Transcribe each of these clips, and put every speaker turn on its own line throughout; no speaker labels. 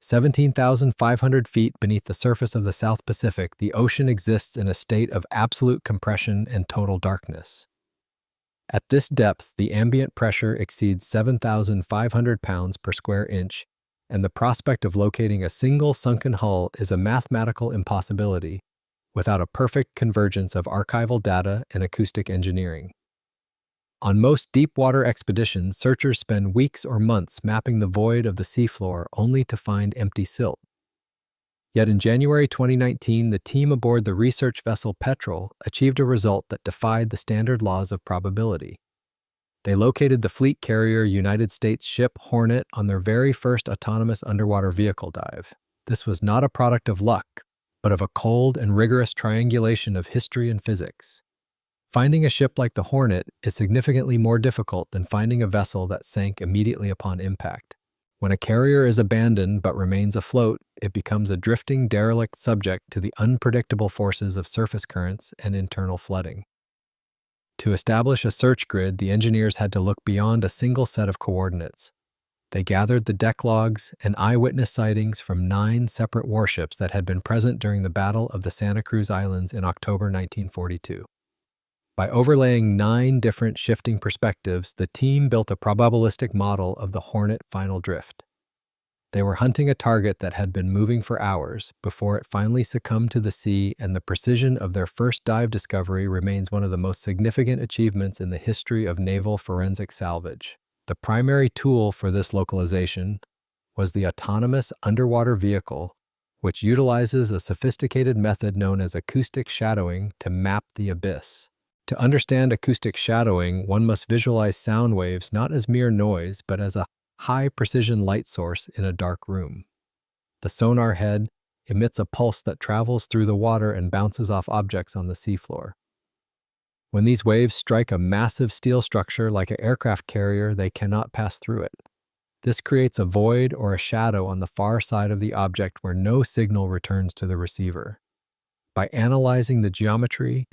17,500 feet beneath the surface of the South Pacific, the ocean exists in a state of absolute compression and total darkness. At this depth, the ambient pressure exceeds 7,500 pounds per square inch, and the prospect of locating a single sunken hull is a mathematical impossibility without a perfect convergence of archival data and acoustic engineering. On most deep-water expeditions, searchers spend weeks or months mapping the void of the seafloor only to find empty silt. Yet in January 2019, the team aboard the research vessel Petrel achieved a result that defied the standard laws of probability. They located the fleet carrier United States ship Hornet on their very first autonomous underwater vehicle dive. This was not a product of luck, but of a cold and rigorous triangulation of history and physics. Finding a ship like the Hornet is significantly more difficult than finding a vessel that sank immediately upon impact. When a carrier is abandoned but remains afloat, it becomes a drifting derelict subject to the unpredictable forces of surface currents and internal flooding. To establish a search grid, the engineers had to look beyond a single set of coordinates. They gathered the deck logs and eyewitness sightings from 9 separate warships that had been present during the Battle of the Santa Cruz Islands in October 1942. By overlaying 9 different shifting perspectives, the team built a probabilistic model of the Hornet final drift. They were hunting a target that had been moving for hours before it finally succumbed to the sea, and the precision of their first dive discovery remains one of the most significant achievements in the history of naval forensic salvage. The primary tool for this localization was the autonomous underwater vehicle, which utilizes a sophisticated method known as acoustic shadowing to map the abyss. To understand acoustic shadowing, one must visualize sound waves not as mere noise, but as a high-precision light source in a dark room. The sonar head emits a pulse that travels through the water and bounces off objects on the seafloor. When these waves strike a massive steel structure like an aircraft carrier, they cannot pass through it. This creates a void or a shadow on the far side of the object where no signal returns to the receiver. By analyzing the geometry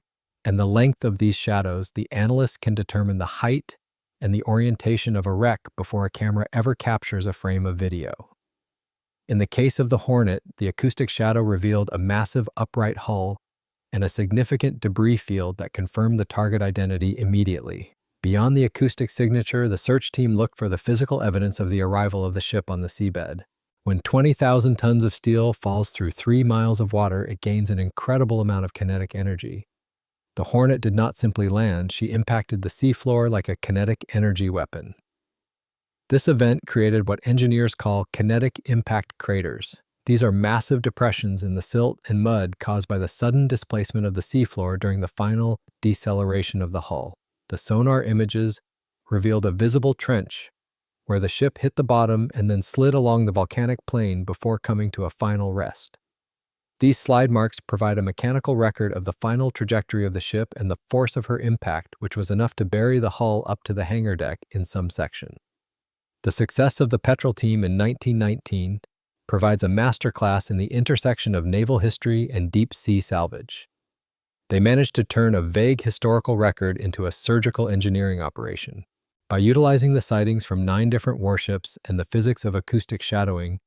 and the length of these shadows, the analyst can determine the height and the orientation of a wreck before a camera ever captures a frame of video. In the case of the Hornet, the acoustic shadow revealed a massive upright hull and a significant debris field that confirmed the target identity immediately. Beyond the acoustic signature, the search team looked for the physical evidence of the arrival of the ship on the seabed. When 20,000 tons of steel falls through 3 miles of water, it gains an incredible amount of kinetic energy. The Hornet did not simply land, she impacted the seafloor like a kinetic energy weapon. This event created what engineers call kinetic impact craters. These are massive depressions in the silt and mud caused by the sudden displacement of the seafloor during the final deceleration of the hull. The sonar images revealed a visible trench where the ship hit the bottom and then slid along the volcanic plain before coming to a final rest. These slide marks provide a mechanical record of the final trajectory of the ship and the force of her impact, which was enough to bury the hull up to the hangar deck in some section. The success of the Petrel team in 1919 provides a masterclass in the intersection of naval history and deep-sea salvage. They managed to turn a vague historical record into a surgical engineering operation. By utilizing the sightings from 9 different warships and the physics of acoustic shadowing,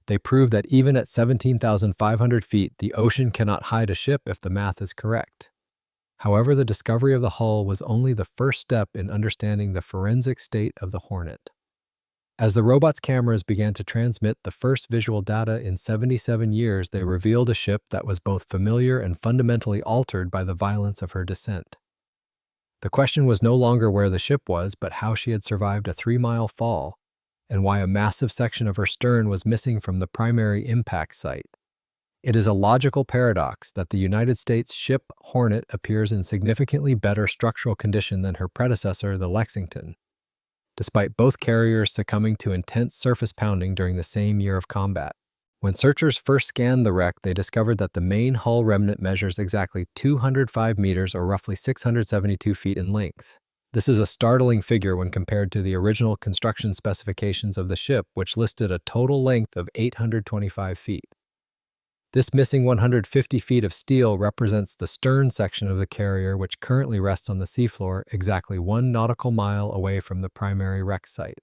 they proved that even at 17,500 feet, the ocean cannot hide a ship if the math is correct. However, the discovery of the hull was only the first step in understanding the forensic state of the Hornet. As the robot's cameras began to transmit the first visual data in 77 years, they revealed a ship that was both familiar and fundamentally altered by the violence of her descent. The question was no longer where the ship was, but how she had survived a 3-mile fall, and why a massive section of her stern was missing from the primary impact site. It is a logical paradox that the United States ship Hornet appears in significantly better structural condition than her predecessor, the Lexington, despite both carriers succumbing to intense surface pounding during the same year of combat. When searchers first scanned the wreck, they discovered that the main hull remnant measures exactly 205 meters or roughly 672 feet in length. This is a startling figure when compared to the original construction specifications of the ship, which listed a total length of 825 feet. This missing 150 feet of steel represents the stern section of the carrier, which currently rests on the seafloor exactly 1 nautical mile away from the primary wreck site.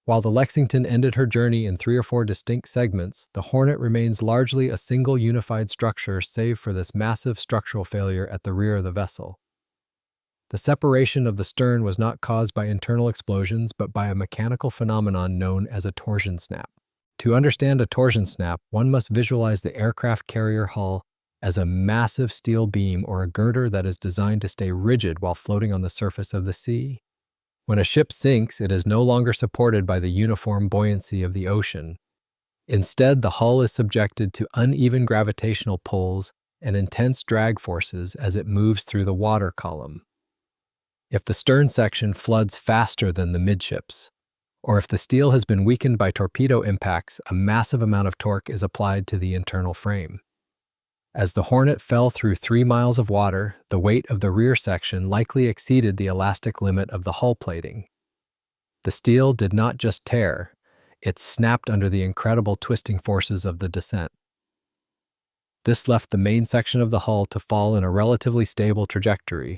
While the Lexington ended her journey in 3 or 4 distinct segments, the Hornet remains largely a single unified structure save for this massive structural failure at the rear of the vessel. The separation of the stern was not caused by internal explosions but by a mechanical phenomenon known as a torsion snap. To understand a torsion snap, one must visualize the aircraft carrier hull as a massive steel beam or a girder that is designed to stay rigid while floating on the surface of the sea. When a ship sinks, it is no longer supported by the uniform buoyancy of the ocean. Instead, the hull is subjected to uneven gravitational pulls and intense drag forces as it moves through the water column. If the stern section floods faster than the midships, or if the steel has been weakened by torpedo impacts, a massive amount of torque is applied to the internal frame. As the Hornet fell through 3 miles of water, the weight of the rear section likely exceeded the elastic limit of the hull plating. The steel did not just tear, it snapped under the incredible twisting forces of the descent. This left the main section of the hull to fall in a relatively stable trajectory,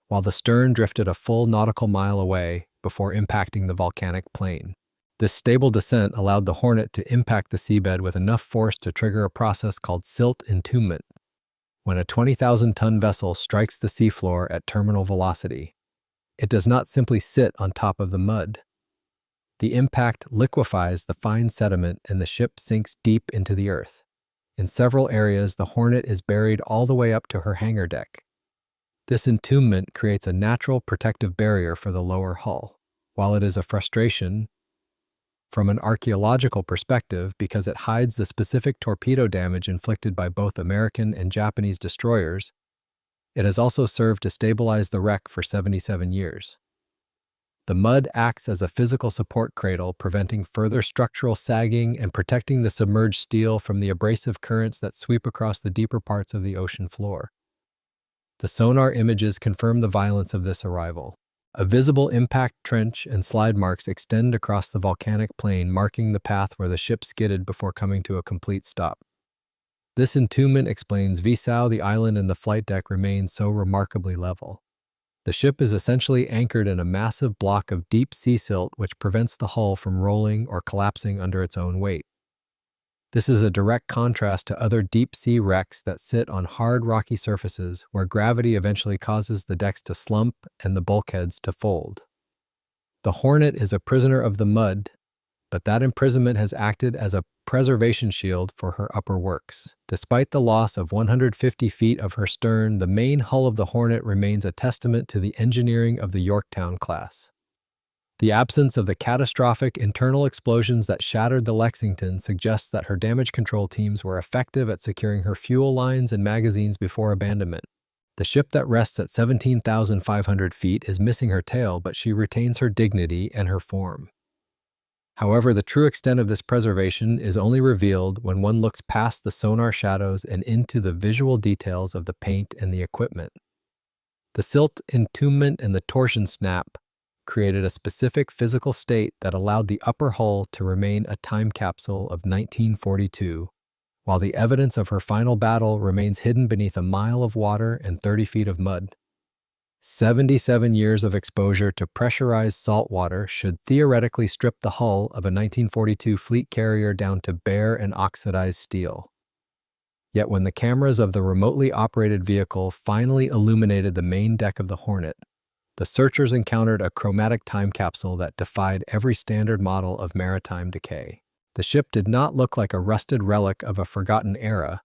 while the stern drifted a full nautical mile away before impacting the volcanic plain. This stable descent allowed the Hornet to impact the seabed with enough force to trigger a process called silt entombment. When a 20,000-ton vessel strikes the seafloor at terminal velocity, it does not simply sit on top of the mud. The impact liquefies the fine sediment and the ship sinks deep into the earth. In several areas, the Hornet is buried all the way up to her hangar deck. This entombment creates a natural protective barrier for the lower hull. While it is a frustration from an archaeological perspective because it hides the specific torpedo damage inflicted by both American and Japanese destroyers, it has also served to stabilize the wreck for 77 years. The mud acts as a physical support cradle, preventing further structural sagging and protecting the submerged steel from the abrasive currents that sweep across the deeper parts of the ocean floor. The sonar images confirm the violence of this arrival. A visible impact trench and slide marks extend across the volcanic plain, marking the path where the ship skidded before coming to a complete stop. This entombment explains how the island and the flight deck remain so remarkably level. The ship is essentially anchored in a massive block of deep sea silt which prevents the hull from rolling or collapsing under its own weight. This is a direct contrast to other deep-sea wrecks that sit on hard, rocky surfaces where gravity eventually causes the decks to slump and the bulkheads to fold. The Hornet is a prisoner of the mud, but that imprisonment has acted as a preservation shield for her upper works. Despite the loss of 150 feet of her stern, the main hull of the Hornet remains a testament to the engineering of the Yorktown class. The absence of the catastrophic internal explosions that shattered the Lexington suggests that her damage control teams were effective at securing her fuel lines and magazines before abandonment. The ship that rests at 17,500 feet is missing her tail, but she retains her dignity and her form. However, the true extent of this preservation is only revealed when one looks past the sonar shadows and into the visual details of the paint and the equipment. The silt entombment and the torsion snap created a specific physical state that allowed the upper hull to remain a time capsule of 1942, while the evidence of her final battle remains hidden beneath a mile of water and 30 feet of mud. 77 years of exposure to pressurized salt water should theoretically strip the hull of a 1942 fleet carrier down to bare and oxidized steel. Yet when the cameras of the remotely operated vehicle finally illuminated the main deck of the Hornet, the searchers encountered a chromatic time capsule that defied every standard model of maritime decay. The ship did not look like a rusted relic of a forgotten era,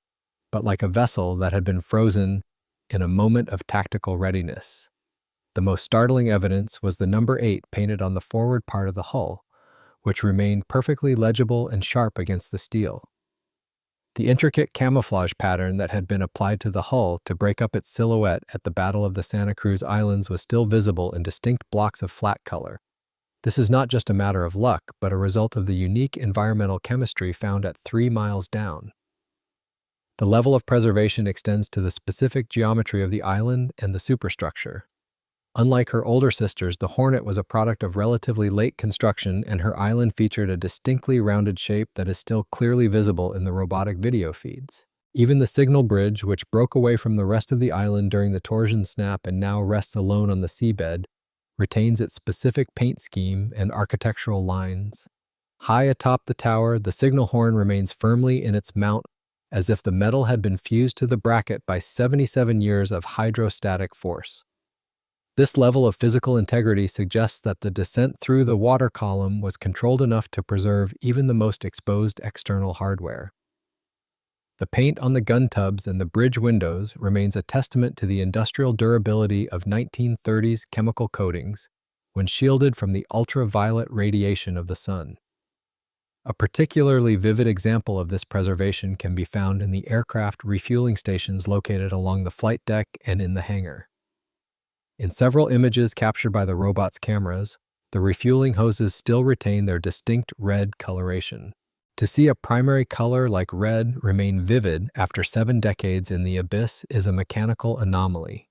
but like a vessel that had been frozen in a moment of tactical readiness. The most startling evidence was the number 8 painted on the forward part of the hull, which remained perfectly legible and sharp against the steel. The intricate camouflage pattern that had been applied to the hull to break up its silhouette at the Battle of the Santa Cruz Islands was still visible in distinct blocks of flat color. This is not just a matter of luck, but a result of the unique environmental chemistry found at 3 miles down. The level of preservation extends to the specific geometry of the island and the superstructure. Unlike her older sisters, the Hornet was a product of relatively late construction, and her island featured a distinctly rounded shape that is still clearly visible in the robotic video feeds. Even the signal bridge, which broke away from the rest of the island during the torsion snap and now rests alone on the seabed, retains its specific paint scheme and architectural lines. High atop the tower, the signal horn remains firmly in its mount, as if the metal had been fused to the bracket by 77 years of hydrostatic force. This level of physical integrity suggests that the descent through the water column was controlled enough to preserve even the most exposed external hardware. The paint on the gun tubs and the bridge windows remains a testament to the industrial durability of 1930s chemical coatings when shielded from the ultraviolet radiation of the sun. A particularly vivid example of this preservation can be found in the aircraft refueling stations located along the flight deck and in the hangar. In several images captured by the robot's cameras, the refueling hoses still retain their distinct red coloration. To see a primary color like red remain vivid after 7 decades in the abyss is a mechanical anomaly.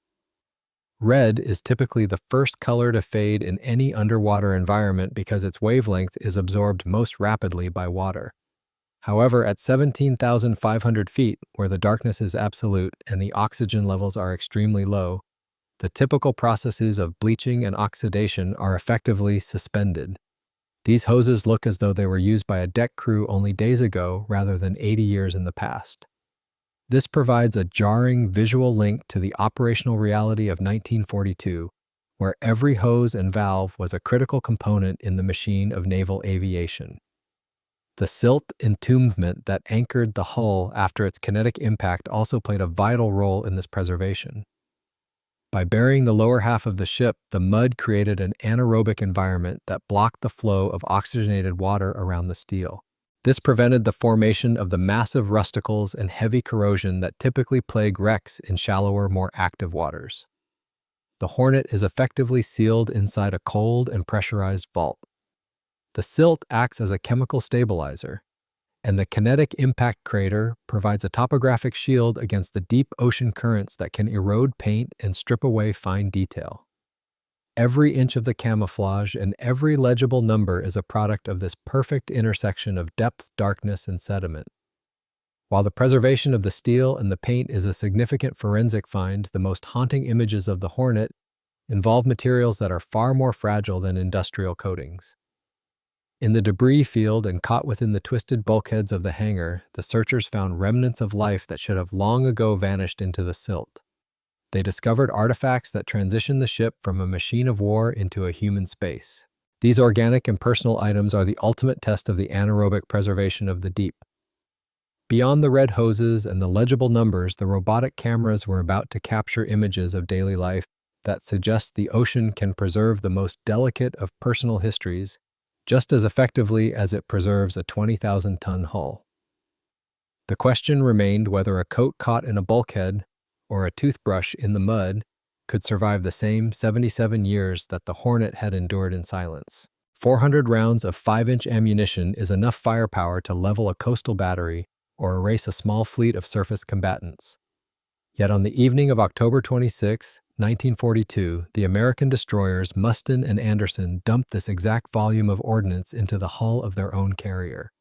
Red is typically the first color to fade in any underwater environment because its wavelength is absorbed most rapidly by water. However, at 17,500 feet, where the darkness is absolute and the oxygen levels are extremely low, the typical processes of bleaching and oxidation are effectively suspended. These hoses look as though they were used by a deck crew only days ago rather than 80 years in the past. This provides a jarring visual link to the operational reality of 1942, where every hose and valve was a critical component in the machine of naval aviation. The silt entombment that anchored the hull after its kinetic impact also played a vital role in this preservation. By burying the lower half of the ship, the mud created an anaerobic environment that blocked the flow of oxygenated water around the steel. This prevented the formation of the massive rusticles and heavy corrosion that typically plague wrecks in shallower, more active waters. The Hornet is effectively sealed inside a cold and pressurized vault. The silt acts as a chemical stabilizer, and the kinetic impact crater provides a topographic shield against the deep ocean currents that can erode paint and strip away fine detail. Every inch of the camouflage and every legible number is a product of this perfect intersection of depth, darkness, and sediment. While the preservation of the steel and the paint is a significant forensic find, the most haunting images of the Hornet involve materials that are far more fragile than industrial coatings. In the debris field and caught within the twisted bulkheads of the hangar, the searchers found remnants of life that should have long ago vanished into the silt. They discovered artifacts that transitioned the ship from a machine of war into a human space. These organic and personal items are the ultimate test of the anaerobic preservation of the deep. Beyond the red hoses and the legible numbers, the robotic cameras were about to capture images of daily life that suggest the ocean can preserve the most delicate of personal histories just as effectively as it preserves a 20,000-ton hull. The question remained whether a coat caught in a bulkhead or a toothbrush in the mud could survive the same 77 years that the Hornet had endured in silence. 400 rounds of 5-inch ammunition is enough firepower to level a coastal battery or erase a small fleet of surface combatants. Yet on the evening of October 26, 1942, the American destroyers Mustin and Anderson dumped this exact volume of ordnance into the hull of their own carrier.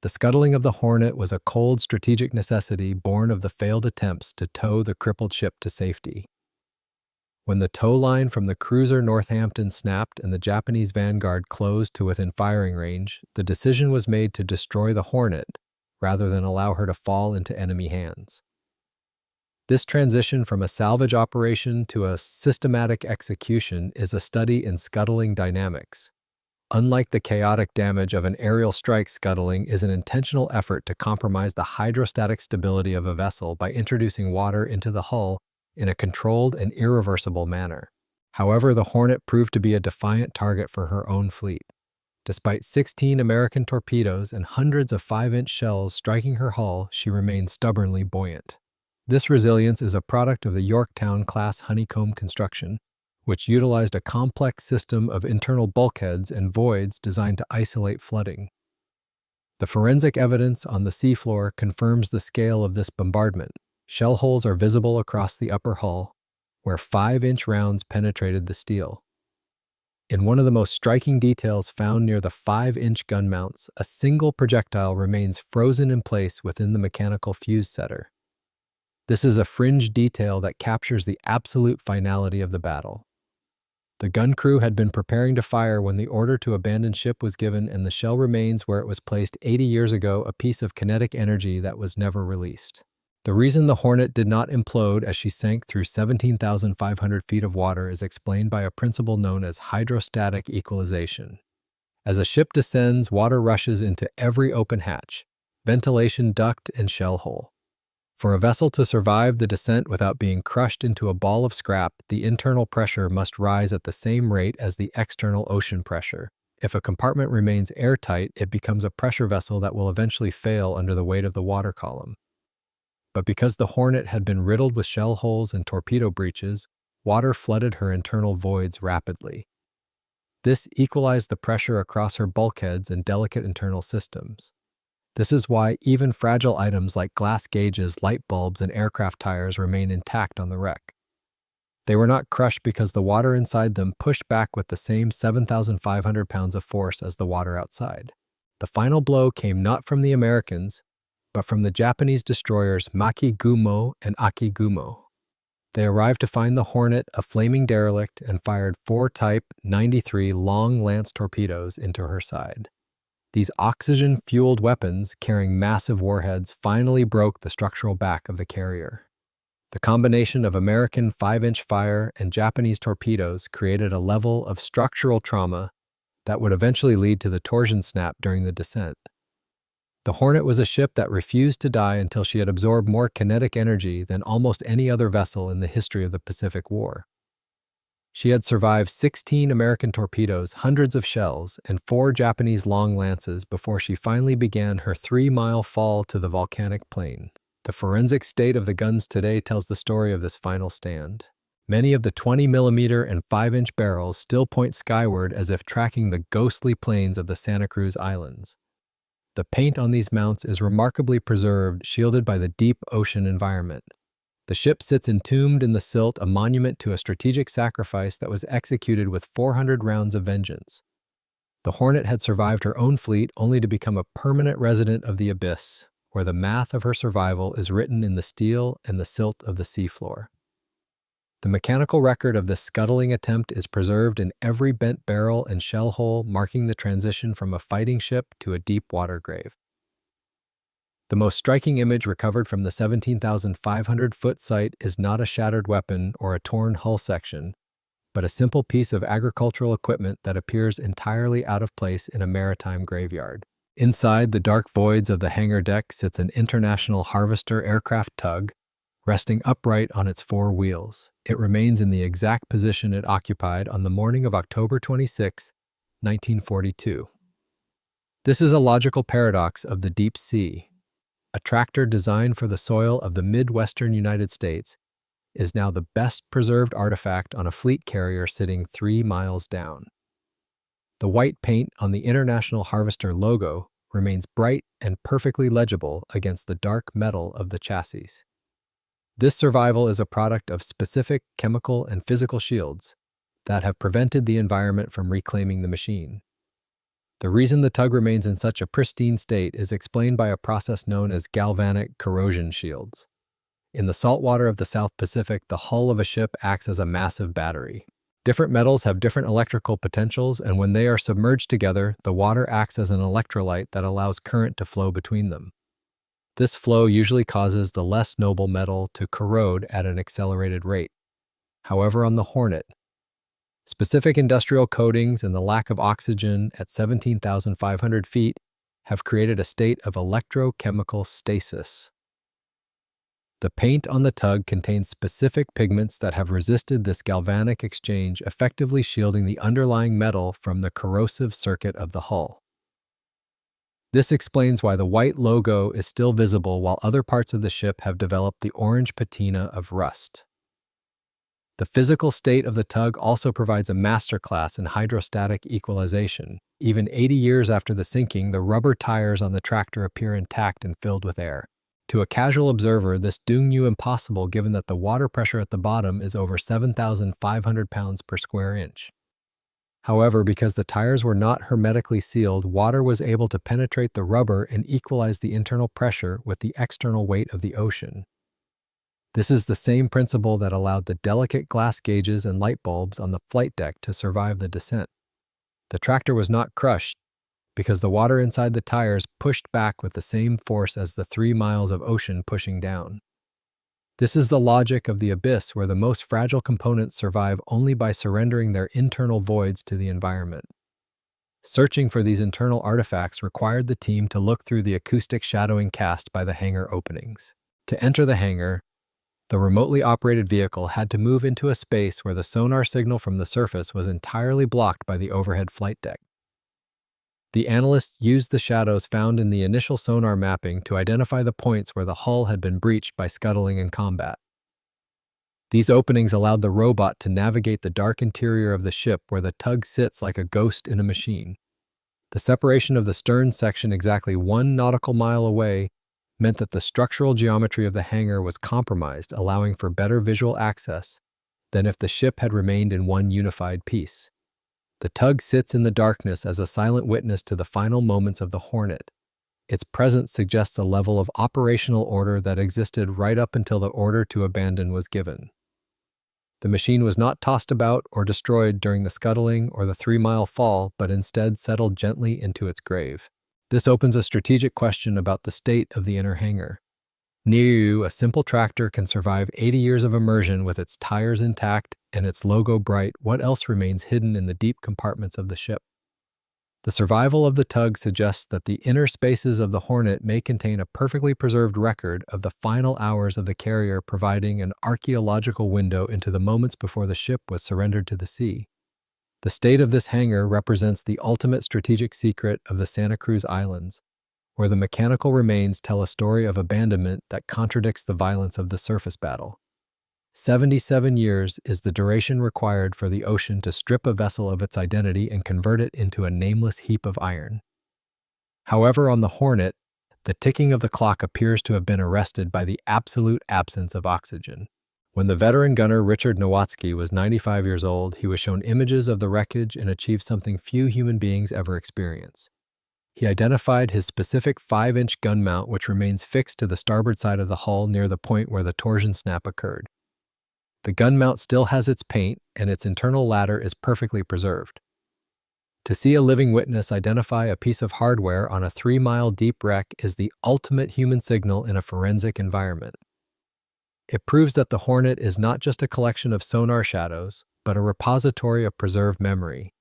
The scuttling of the Hornet was a cold strategic necessity born of the failed attempts to tow the crippled ship to safety. When the tow line from the cruiser Northampton snapped and the Japanese vanguard closed to within firing range, the decision was made to destroy the Hornet rather than allow her to fall into enemy hands. This transition from a salvage operation to a systematic execution is a study in scuttling dynamics. Unlike the chaotic damage of an aerial strike, scuttling is an intentional effort to compromise the hydrostatic stability of a vessel by introducing water into the hull in a controlled and irreversible manner. However, the Hornet proved to be a defiant target for her own fleet. Despite 16 American torpedoes and hundreds of 5-inch shells striking her hull, she remained stubbornly buoyant. This resilience is a product of the Yorktown-class honeycomb construction, which utilized a complex system of internal bulkheads and voids designed to isolate flooding. The forensic evidence on the seafloor confirms the scale of this bombardment. Shell holes are visible across the upper hull, where 5-inch rounds penetrated the steel. In one of the most striking details found near the 5-inch gun mounts, a single projectile remains frozen in place within the mechanical fuse setter. This is a fringe detail that captures the absolute finality of the battle. The gun crew had been preparing to fire when the order to abandon ship was given, and the shell remains where it was placed 80 years ago, a piece of kinetic energy that was never released. The reason the Hornet did not implode as she sank through 17,500 feet of water is explained by a principle known as hydrostatic equalization. As a ship descends, water rushes into every open hatch, ventilation duct, and shell hole. For a vessel to survive the descent without being crushed into a ball of scrap, the internal pressure must rise at the same rate as the external ocean pressure. If a compartment remains airtight, it becomes a pressure vessel that will eventually fail under the weight of the water column. But because the Hornet had been riddled with shell holes and torpedo breaches, water flooded her internal voids rapidly. This equalized the pressure across her bulkheads and delicate internal systems. This is why even fragile items like glass gauges, light bulbs, and aircraft tires remain intact on the wreck. They were not crushed because the water inside them pushed back with the same 7,500 pounds of force as the water outside. The final blow came not from the Americans, but from the Japanese destroyers Maki-gumo and Aki-gumo. They arrived to find the Hornet a flaming derelict and fired 4 Type 93 long lance torpedoes into her side. These oxygen-fueled weapons, carrying massive warheads, finally broke the structural back of the carrier. The combination of American 5-inch fire and Japanese torpedoes created a level of structural trauma that would eventually lead to the torsion snap during the descent. The Hornet was a ship that refused to die until she had absorbed more kinetic energy than almost any other vessel in the history of the Pacific War. She had survived 16 American torpedoes, hundreds of shells, and 4 Japanese long lances before she finally began her 3-mile fall to the volcanic plain. The forensic state of the guns today tells the story of this final stand. Many of the 20mm and 5-inch barrels still point skyward as if tracking the ghostly plains of the Santa Cruz Islands. The paint on these mounts is remarkably preserved, shielded by the deep ocean environment. The ship sits entombed in the silt, a monument to a strategic sacrifice that was executed with 400 rounds of vengeance. The Hornet had survived her own fleet only to become a permanent resident of the abyss, where the math of her survival is written in the steel and the silt of the seafloor. The mechanical record of this scuttling attempt is preserved in every bent barrel and shell hole, marking the transition from a fighting ship to a deep water grave. The most striking image recovered from the 17,500-foot site is not a shattered weapon or a torn hull section, but a simple piece of agricultural equipment that appears entirely out of place in a maritime graveyard. Inside the dark voids of the hangar deck sits an International Harvester aircraft tug, resting upright on its 4 wheels. It remains in the exact position it occupied on the morning of October 26, 1942. This is a logical paradox of the deep sea. A tractor designed for the soil of the Midwestern United States is now the best preserved artifact on a fleet carrier sitting 3 miles down. The white paint on the International Harvester logo remains bright and perfectly legible against the dark metal of the chassis. This survival is a product of specific chemical and physical shields that have prevented the environment from reclaiming the machine. The reason the tug remains in such a pristine state is explained by a process known as galvanic corrosion shields. In the saltwater of the South Pacific, the hull of a ship acts as a massive battery. Different metals have different electrical potentials, and when they are submerged together, the water acts as an electrolyte that allows current to flow between them. This flow usually causes the less noble metal to corrode at an accelerated rate. However, on the Hornet, specific industrial coatings and the lack of oxygen at 17,500 feet have created a state of electrochemical stasis. The paint on the tug contains specific pigments that have resisted this galvanic exchange, effectively shielding the underlying metal from the corrosive circuit of the hull. This explains why the white logo is still visible while other parts of the ship have developed the orange patina of rust. The physical state of the tug also provides a masterclass in hydrostatic equalization. Even 80 years after the sinking, the rubber tires on the tractor appear intact and filled with air. To a casual observer, this doom knew impossible given that the water pressure at the bottom is over 7,500 pounds per square inch. However, because the tires were not hermetically sealed, water was able to penetrate the rubber and equalize the internal pressure with the external weight of the ocean. This is the same principle that allowed the delicate glass gauges and light bulbs on the flight deck to survive the descent. The tractor was not crushed because the water inside the tires pushed back with the same force as the 3 miles of ocean pushing down. This is the logic of the abyss, where the most fragile components survive only by surrendering their internal voids to the environment. Searching for these internal artifacts required the team to look through the acoustic shadowing cast by the hangar openings. To enter the hangar, the remotely operated vehicle had to move into a space where the sonar signal from the surface was entirely blocked by the overhead flight deck. The analysts used the shadows found in the initial sonar mapping to identify the points where the hull had been breached by scuttling in combat. These openings allowed the robot to navigate the dark interior of the ship where the tug sits like a ghost in a machine. The separation of the stern section exactly 1 nautical mile away meant that the structural geometry of the hangar was compromised, allowing for better visual access than if the ship had remained in one unified piece. The tug sits in the darkness as a silent witness to the final moments of the Hornet. Its presence suggests a level of operational order that existed right up until the order to abandon was given. The machine was not tossed about or destroyed during the scuttling or the 3-mile fall, but instead settled gently into its grave. This opens a strategic question about the state of the inner hangar. Near you, a simple tractor can survive 80 years of immersion with its tires intact and its logo bright. What else remains hidden in the deep compartments of the ship? The survival of the tug suggests that the inner spaces of the Hornet may contain a perfectly preserved record of the final hours of the carrier, providing an archaeological window into the moments before the ship was surrendered to the sea. The state of this hangar represents the ultimate strategic secret of the Santa Cruz Islands, where the mechanical remains tell a story of abandonment that contradicts the violence of the surface battle. 77 years is the duration required for the ocean to strip a vessel of its identity and convert it into a nameless heap of iron. However, on the Hornet, the ticking of the clock appears to have been arrested by the absolute absence of oxygen. When the veteran gunner Richard Nowatzki was 95 years old, he was shown images of the wreckage and achieved something few human beings ever experience. He identified his specific 5-inch gun mount, which remains fixed to the starboard side of the hull near the point where the torsion snap occurred. The gun mount still has its paint, and its internal ladder is perfectly preserved. To see a living witness identify a piece of hardware on a 3-mile deep wreck is the ultimate human signal in a forensic environment. It proves that the Hornet is not just a collection of sonar shadows, but a repository of preserved memory.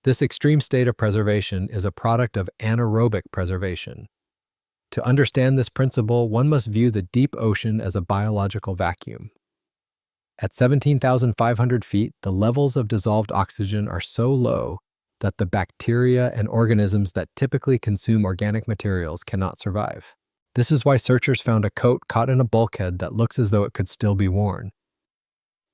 This extreme state of preservation is a product of anaerobic preservation. To understand this principle, one must view the deep ocean as a biological vacuum. At 17,500 feet, the levels of dissolved oxygen are so low that the bacteria and organisms that typically consume organic materials cannot survive. This is why searchers found a coat caught in a bulkhead that looks as though it could still be worn.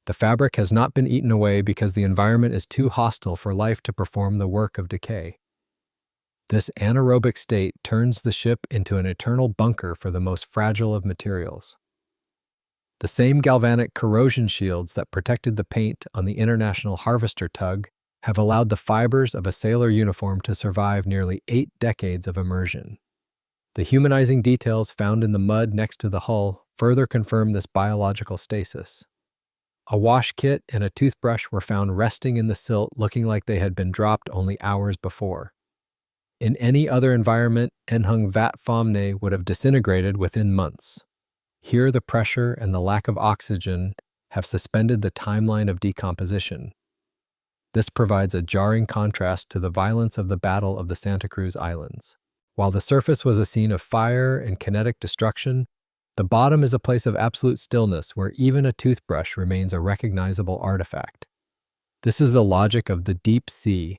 The fabric has not been eaten away because the environment is too hostile for life to perform the work of decay. This anaerobic state turns the ship into an eternal bunker for the most fragile of materials. The same galvanic corrosion shields that protected the paint on the International Harvester tug have allowed the fibers of a sailor uniform to survive nearly 8 decades of immersion. The humanizing details found in the mud next to the hull further confirm this biological stasis. A wash kit and a toothbrush were found resting in the silt, looking like they had been dropped only hours before. In any other environment, Enhung Vat Famne would have disintegrated within months. Here, the pressure and the lack of oxygen have suspended the timeline of decomposition. This provides a jarring contrast to the violence of the Battle of the Santa Cruz Islands. While the surface was a scene of fire and kinetic destruction, the bottom is a place of absolute stillness where even a toothbrush remains a recognizable artifact. This is the logic of the deep sea,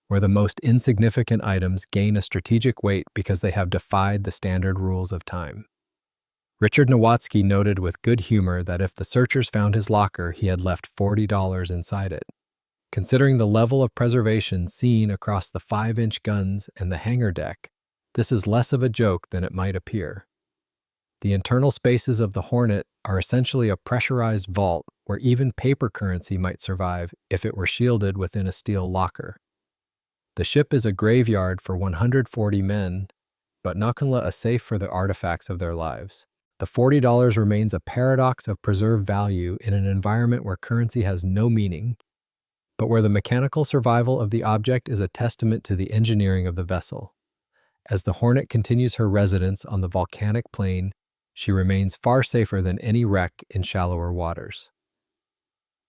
where the most insignificant items gain a strategic weight because they have defied the standard rules of time. Richard Nowatzki noted with good humor that if the searchers found his locker, he had left $40 inside it. Considering the level of preservation seen across the 5-inch guns and the hangar deck, this is less of a joke than it might appear. The internal spaces of the Hornet are essentially a pressurized vault where even paper currency might survive if it were shielded within a steel locker. The ship is a graveyard for 140 men, but Nakanla a safe for the artifacts of their lives. The $40 remains a paradox of preserved value in an environment where currency has no meaning, but where the mechanical survival of the object is a testament to the engineering of the vessel. As the Hornet continues her residence on the volcanic plain, she remains far safer than any wreck in shallower waters.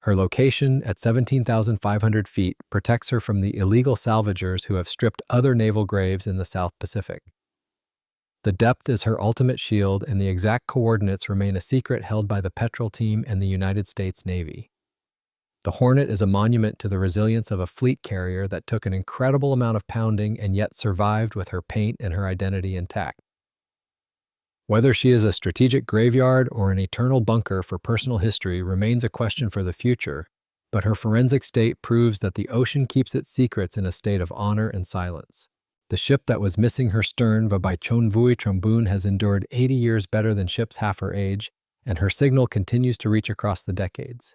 Her location at 17,500 feet protects her from the illegal salvagers who have stripped other naval graves in the South Pacific. The depth is her ultimate shield, and the exact coordinates remain a secret held by the Petrel team and the United States Navy. The Hornet is a monument to the resilience of a fleet carrier that took an incredible amount of pounding and yet survived with her paint and her identity intact. Whether she is a strategic graveyard or an eternal bunker for personal history remains a question for the future, but her forensic state proves that the ocean keeps its secrets in a state of honor and silence. The ship that was missing her stern, by Chonvui Trombun, has endured 80 years better than ships half her age, and her signal continues to reach across the decades.